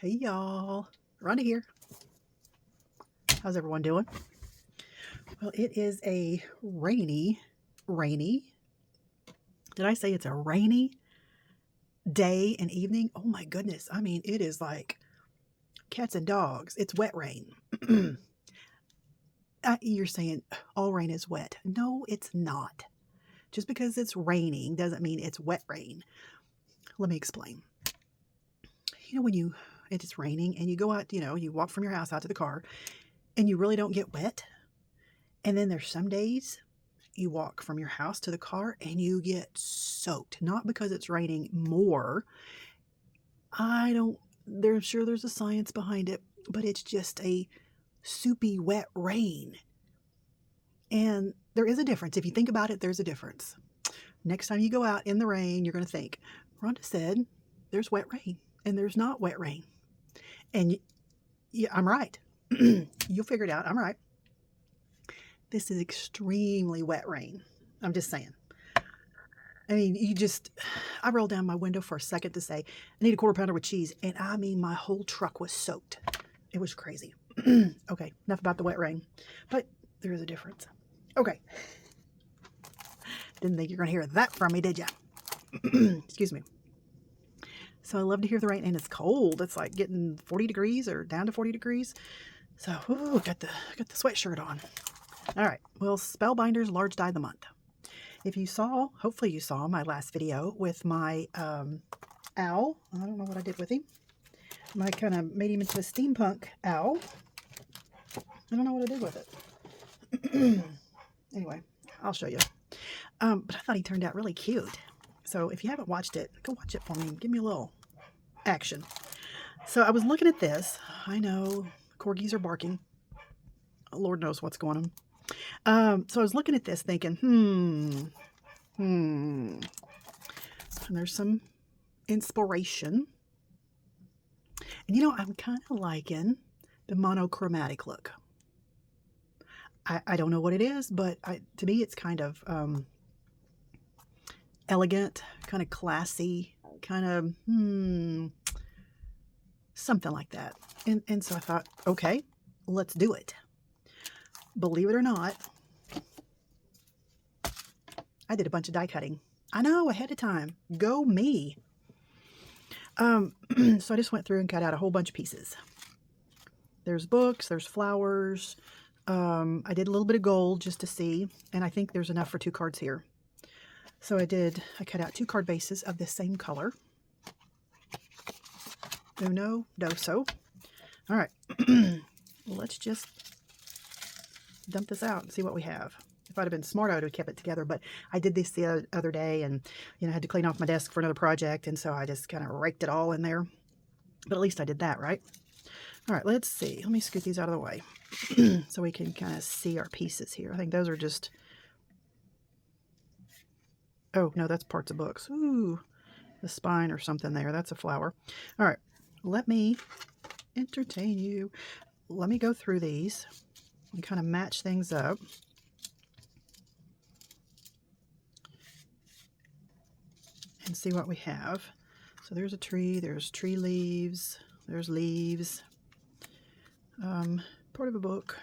Hey y'all, Rhonda here. How's everyone doing? Well, it is a rainy, did I say it's a rainy day and evening? Oh my goodness. I mean, it is like cats and dogs. It's wet rain. You're saying all rain is wet. No, it's not. Just because it's raining doesn't mean it's wet rain. Let me explain. You know, when it is raining and you go out, you walk from your house out to the car and you really don't get wet. And then there's some days you walk from your house to the car and you get soaked. Not because it's raining more. Sure there's a science behind it, but it's just a soupy, wet rain. And there is a difference. If you think about it, there's a difference. Next time you go out in the rain, you're going to think, Rhonda said there's wet rain and there's not wet rain. And yeah, I'm right. You'll figure it out. I'm right. This is extremely wet rain. I'm just saying. I mean, I rolled down my window for a second to say, I need a quarter pounder with cheese. And I mean, my whole truck was soaked. It was crazy. Okay, enough about the wet rain. But there is a difference. Okay. Didn't think you're going to hear that from me, did you? Excuse me. So I love to hear the rain, and it's cold. It's like getting 40 degrees or down to 40 degrees. So, got the sweatshirt on. All right. Well, Spellbinders Large Die of the Month. If you saw, hopefully you saw my last video with my owl. I don't know what I did with him. I kind of made him into a steampunk owl. I don't know what I did with it. Anyway, I'll show you. But I thought he turned out really cute. So if you haven't watched it, go watch it for me. Give me a little action. So I was looking at this. I know corgis are barking. Lord knows what's going on. So I was looking at this thinking, and there's some inspiration. And I'm kind of liking the monochromatic look. I don't know what it is, but to me it's kind of elegant, kind of classy, kind of something like that. And so I thought, okay, let's do it. Believe it or not, I did a bunch of die cutting. I know, ahead of time. Go me. So I just went through and cut out a whole bunch of pieces. There's books, there's flowers. I did a little bit of gold just to see, and I think there's enough for 2 cards here. So I cut out 2 card bases of the same color. Uno, doso. All right. Let's just dump this out and see what we have. If I'd have been smart, I would have kept it together, but I did this the other day and, I had to clean off my desk for another project, and so I just kind of raked it all in there. But at least I did that, right? All right, let's see. Let me scoot these out of the way so we can kind of see our pieces here. I think those are just... Oh, no, that's parts of books. Ooh, the spine or something there. That's a flower. All right, let me entertain you. Let me go through these and kind of match things up. And see what we have. So there's a tree, there's tree leaves, there's leaves, part of a book.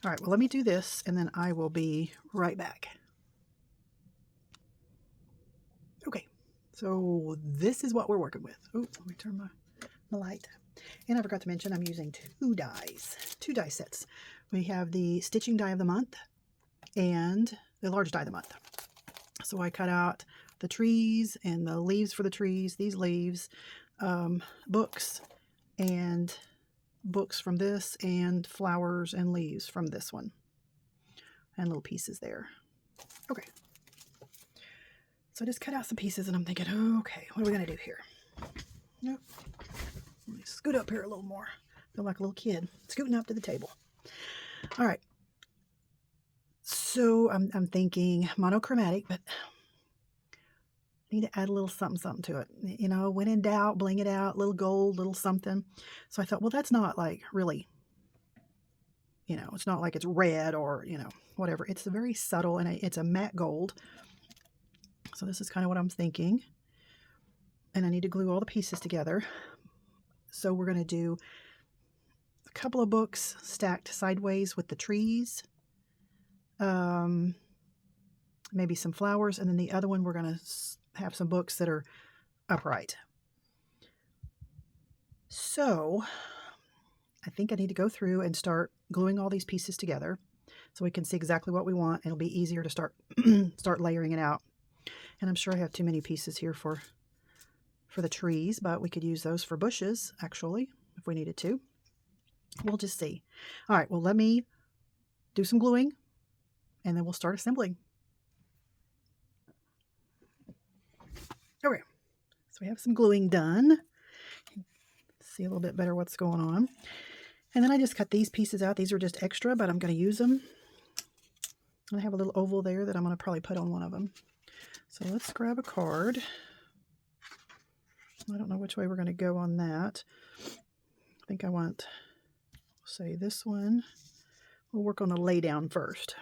All right, well, let me do this and then I will be right back. Okay, so this is what we're working with. Oh, let me turn my light. And I forgot to mention I'm using 2 die sets. We have the stitching die of the month and the large die of the month. So I cut out the trees and the leaves for the trees, these leaves, books, and books from this, and flowers and leaves from this one, and little pieces there. Okay. So I just cut out some pieces, and I'm thinking, okay, what are we going to do here? Nope. Let me scoot up here a little more. Feel like a little kid scooting up to the table. All right. So I'm thinking monochromatic, but I need to add a little something to it. When in doubt, bling it out, little gold, little something. So I thought, well, that's not like really, it's not like it's red or, whatever. It's very subtle, and it's a matte gold. So this is kind of what I'm thinking. And I need to glue all the pieces together. So we're going to do a couple of books stacked sideways with the trees. Maybe some flowers, and then the other one we're going to have some books that are upright. So I think I need to go through and start gluing all these pieces together so we can see exactly what we want. It'll be easier to start layering it out. And I'm sure I have too many pieces here for the trees, but we could use those for bushes actually if we needed to. We'll just see. All right, well, let me do some gluing and then we'll start assembling. Okay, so we have some gluing done. See a little bit better what's going on. And then I just cut these pieces out. These are just extra, but I'm going to use them. I have a little oval there that I'm going to probably put on one of them. So let's grab a card. I don't know which way we're going to go on that. I think I want, say, this one. We'll work on the lay down first.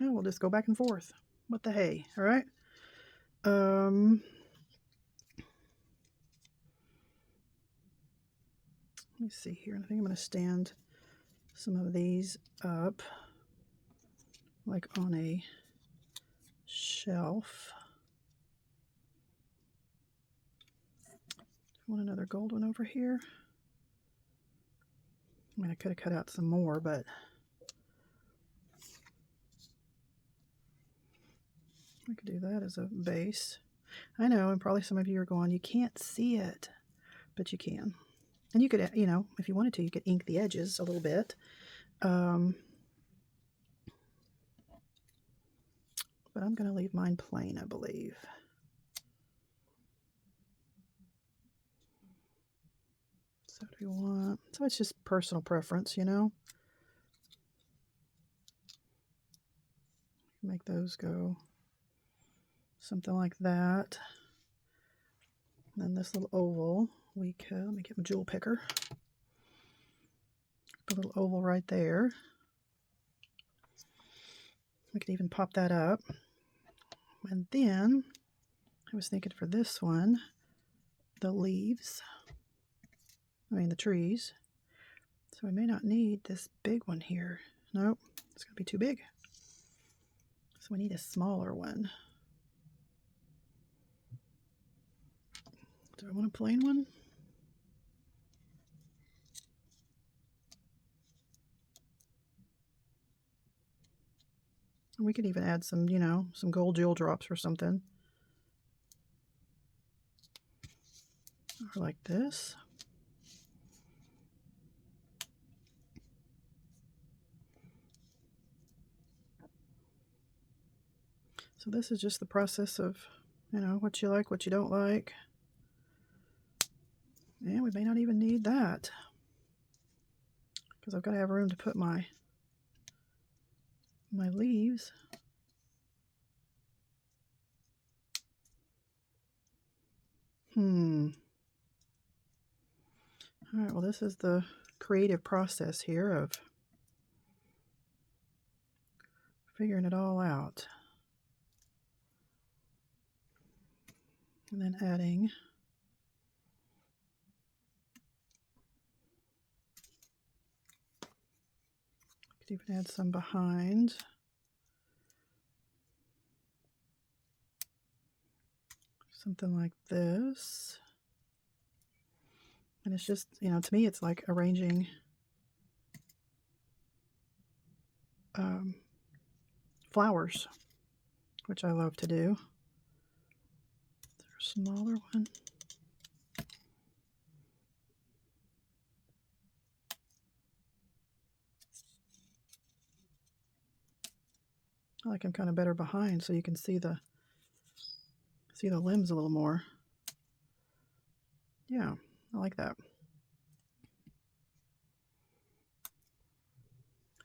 Oh, we'll just go back and forth. What the hey, all right? Let me see here. I think I'm going to stand some of these up like on a shelf. I want another gold one over here. I mean, I could have cut out some more, but I could do that as a base. I know, and probably some of you are going, you can't see it, but you can. And you could, you know, if you wanted to, you could ink the edges a little bit. But I'm going to leave mine plain, I believe. So do we want, so it's just personal preference, you know. Make those go something like that. And then this little oval, we could, let me get my jewel picker. A little oval right there. We could even pop that up. And then I was thinking for this one, the leaves, the trees. So we may not need this big one here. Nope, it's going to be too big. So we need a smaller one. Do I want a plain one? We could even add some, you know, some gold jewel drops or something. Or like this. So this is just the process of, you know, what you like, what you don't like. And we may not even need that, because I've got to have room to put my leaves. All right, well, this is the creative process here of figuring it all out. And then adding could even add some behind. Something like this. And it's just, you know, to me, it's like arranging flowers, which I love to do. There's a smaller one. I like them kind of better behind so you can see the limbs a little more. Yeah, I like that.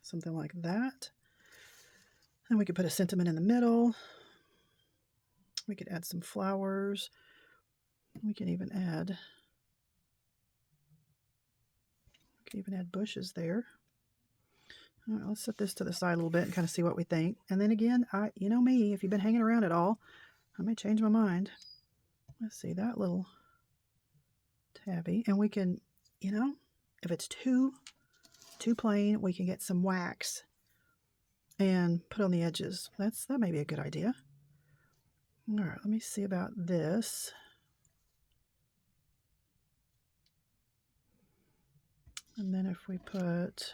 Something like that. And we could put a sentiment in the middle. We could add some flowers. We can even add bushes there. All right, let's set this to the side a little bit and kind of see what we think. And then again, you know me, if you've been hanging around at all, I may change my mind. Let's see, that little tabby. And we can you know, if it's too plain, we can get some wax and put on the edges. That may be a good idea. All right, let me see about this. And then if we put,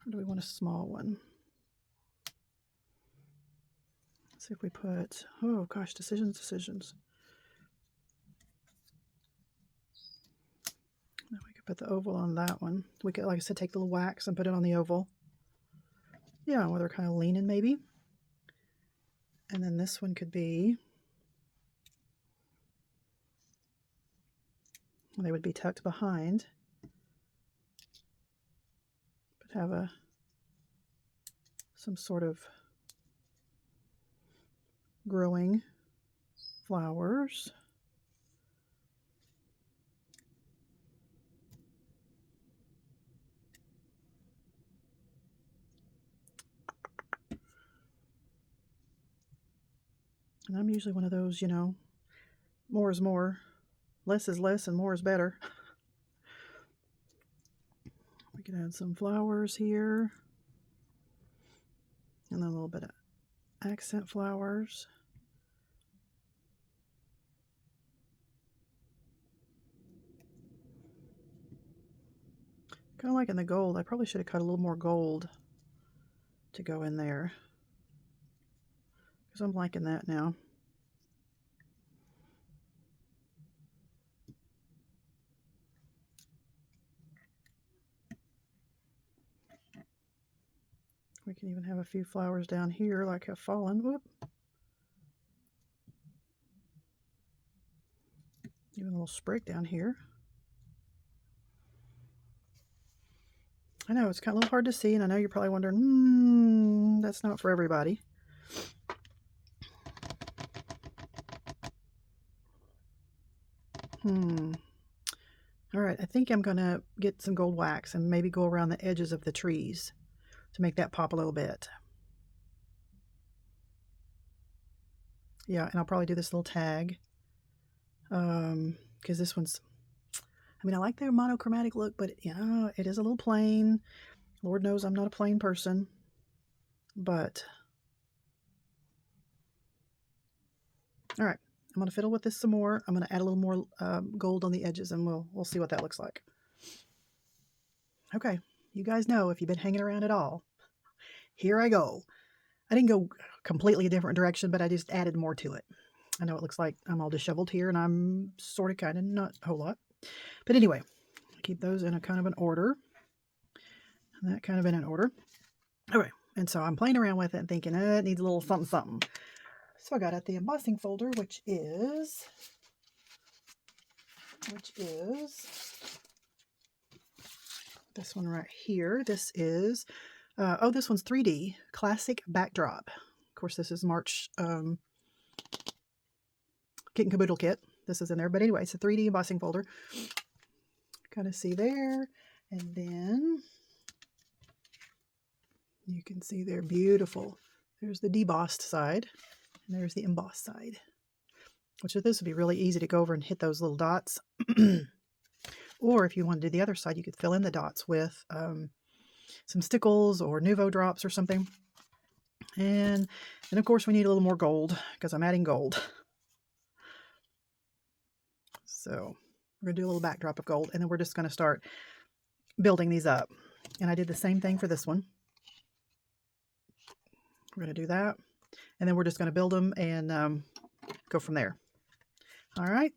or do we want a small one? Let's see if we put, oh gosh, decisions. Now we could put the oval on that one. We could, like I said, take the little wax and put it on the oval. Yeah, where they're kind of leaning maybe. And then this one could be, they would be tucked behind, but have some sort of growing flowers. And I'm usually one of those, you know, more is more, less is less, and more is better. We can add some flowers here. And then a little bit of accent flowers. Kind of liking the gold. I probably should have cut a little more gold to go in there, because I'm liking that now. We can even have a few flowers down here like have fallen. Whoop. Even a little sprig down here. I know it's kind of a little hard to see, and I know you're probably wondering, that's not for everybody. All right, I think I'm gonna get some gold wax and maybe go around the edges of the trees to make that pop a little bit. Yeah, and I'll probably do this little tag, because this one's, I mean, I like their monochromatic look, but yeah, it is a little plain. Lord knows I'm not a plain person, but all right, I'm gonna fiddle with this some more. I'm gonna add a little more gold on the edges, and we'll see what that looks like. Okay, you guys know, if you've been hanging around at all, here I go. I didn't go completely a different direction, but I just added more to it. I know it looks like I'm all disheveled here, and I'm sort of kind of not a whole lot. But anyway, keep those in a kind of an order. And that kind of in an order. Okay, and so I'm playing around with it and thinking, it needs a little something, something. So I got out the embossing folder, which is this one right here. This is, this one's 3D Classic Backdrop. Of course, this is March Kit and Caboodle kit. This is in there. But anyway, it's a 3D embossing folder. Kind of see there. And then you can see they're beautiful. There's the debossed side. And there's the embossed side. Which with this would be really easy to go over and hit those little dots. Or if you want to do the other side, you could fill in the dots with some stickles or Nuvo drops or something. And then, of course, we need a little more gold because I'm adding gold. So we're going to do a little backdrop of gold, and then we're just going to start building these up. And I did the same thing for this one. We're going to do that, and then we're just going to build them and go from there. All right.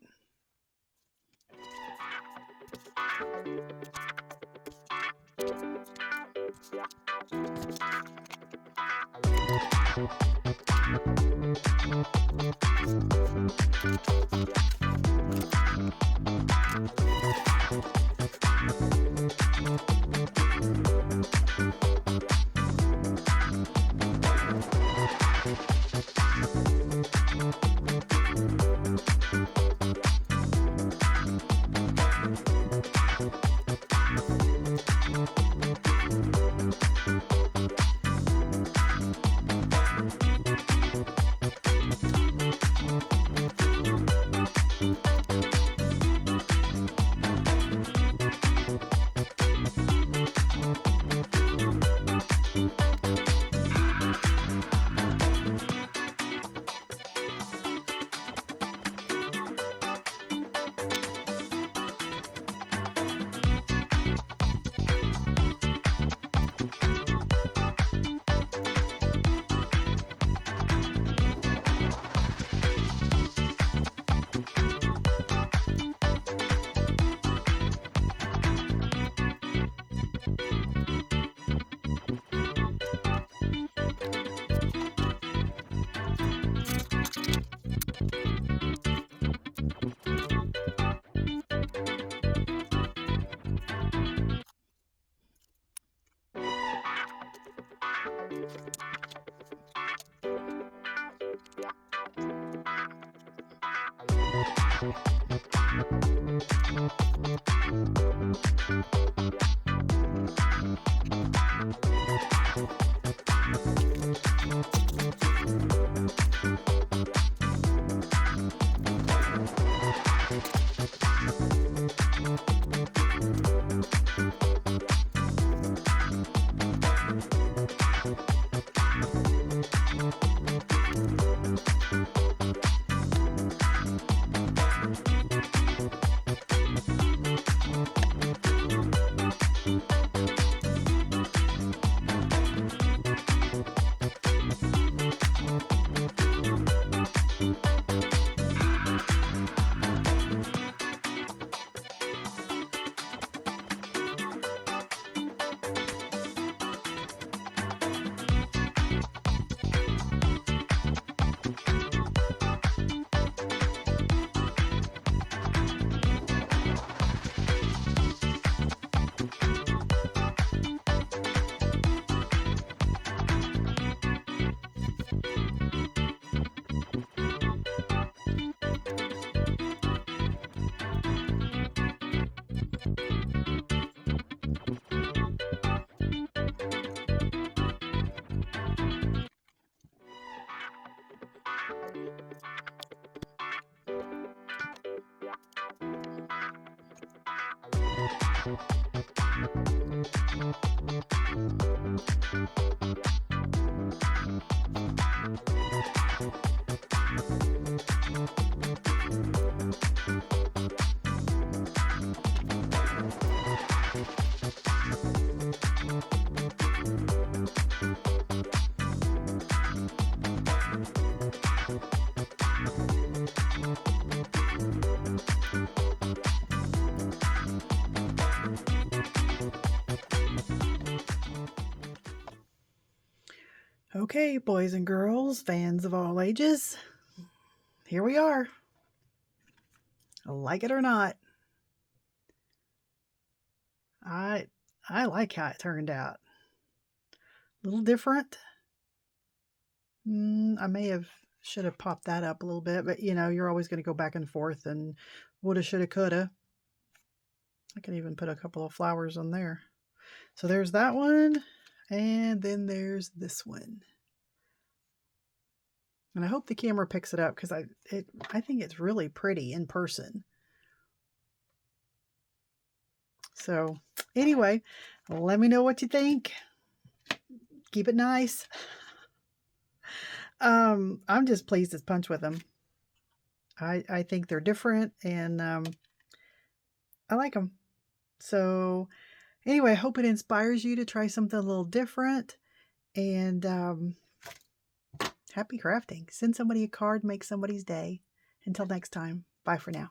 Okay, boys and girls, fans of all ages, here we are. Like it or not, I like how it turned out. A little different. I should have popped that up a little bit, but you know, you're always going to go back and forth and woulda, shoulda, coulda. I could even put a couple of flowers on there. So there's that one, and then there's this one. And I hope the camera picks it up because I think it's really pretty in person. So anyway, let me know what you think. Keep it nice. I'm just pleased as punch with them. I think they're different, and I like them. So anyway, I hope it inspires you to try something a little different. And happy crafting. Send somebody a card, make somebody's day. Until next time, bye for now.